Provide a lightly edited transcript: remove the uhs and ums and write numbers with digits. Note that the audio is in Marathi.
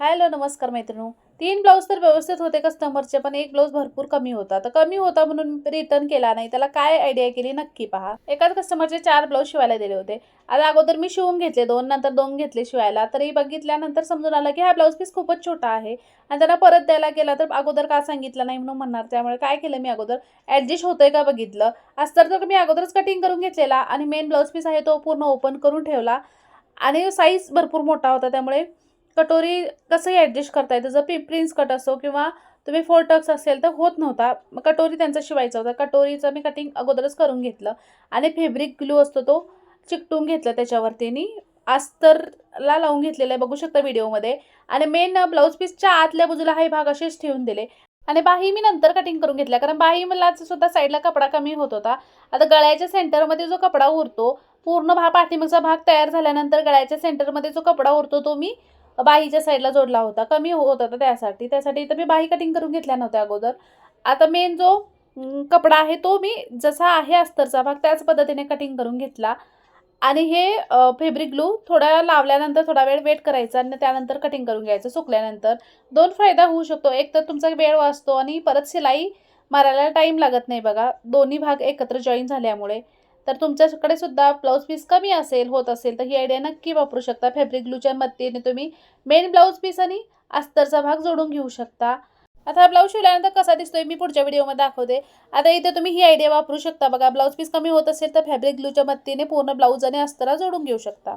हॅलो नमस्कार मैत्रिणो. 3 ब्लाउज तर व्यवस्थित होते कस्टमरचे, पण एक ब्लाउज भरपूर कमी होता. तर कमी होता म्हणून रिटर्न केला नाही. त्याला काय आयडिया केली नक्की पहा. एकाच कस्टमरचे 4 ब्लाउज शिवायला दिले होते. आता अगोदर मी शिवून घेतले 2, नंतर 2 घेतले शिवायला. तरी बघितल्यानंतर समजून आलं की हा ब्लाउज पीस खूपच छोटा आहे आणि त्यांना परत द्यायला गेला तर अगोदर का सांगितलं नाही म्हणून म्हणणार. त्यामुळे काय केलं मी अगोदर ॲडजस्ट होतंय का बघितलं. अस्तर तर मी अगोदरच कटिंग करून घेतलेला आणि मेन ब्लाउज पीस आहे तो पूर्ण ओपन करून ठेवला आणि साईज भरपूर मोठा होता त्यामुळे कटोरी कसंही ॲडजस्ट करता येतं. जर प्रिन्स कट असो किंवा तुम्ही 4 टक्स असेल तर होत नव्हता. मग कटोरी त्यांचा शिवायचा होता. कटोरीचं मी कटिंग अगोदरच करून घेतलं आणि फॅब्रिक ग्लू असतो तो चिकटून घेतला त्याच्यावरती आणि अस्तरला लावून घेतलेलं आहे बघू शकता व्हिडिओमध्ये. आणि मेन ब्लाउज पीसच्या आतल्या बाजूला हा भाग असेच ठेवून दिले आणि बाही मी नंतर कटिंग करून घेतल्या कारण बाही मला सुद्धा साईडला कपडा कमी होत होता. आता गळ्याच्या सेंटरमध्ये जो कपडा उरतो पूर्ण पाठीमागचा भाग तयार झाल्यानंतर गळ्याच्या सेंटरमध्ये जो कपडा उरतो तो मी बाहीच्या साईडला जोडला होता. कमी होत होता त्यासाठी इथं मी बाही कटिंग करून घेतल्या नव्हत्या अगोदर. आता मेन जो कपडा आहे तो मी जसा आहे अस्तरचा भाग त्याच पद्धतीने कटिंग करून घेतला आणि हे फॅब्रिक ग्लू थोडा लावल्यानंतर थोडा वेळ वेट करायचा आणि त्यानंतर कटिंग करून घ्यायचं सुकल्यानंतर. 2 फायदा होऊ शकतो. एक तर तुमचा वेळ वाचतो आणि परत शिलाई मारायला टाईम लागत नाही बघा. दोन्ही भाग एकत्र जॉईन झाल्यामुळे. तर तुमच्याकडे सुद्धा ब्लाउज पीस कमी होत असेल तर ही आयडिया नक्की वापरू शकता. फॅब्रिक ग्लूच्या मदतीने तुम्ही मेन ब्लाउज पीस आणि अस्तरचा भाग जोडून घेऊ शकता. आता हा ब्लाउज शिवल्यानंतर कसा दिसतोय मी पुढच्या व्हिडिओमध्ये दाखवते. आता इथे तुम्ही ही आयडिया वापरू शकता बघा. ब्लाउज पीस कमी होत असेल तर फॅब्रिक ग्लूच्या मदतीने पूर्ण ब्लाउज आणि अस्तर जोडून घेऊ शकता.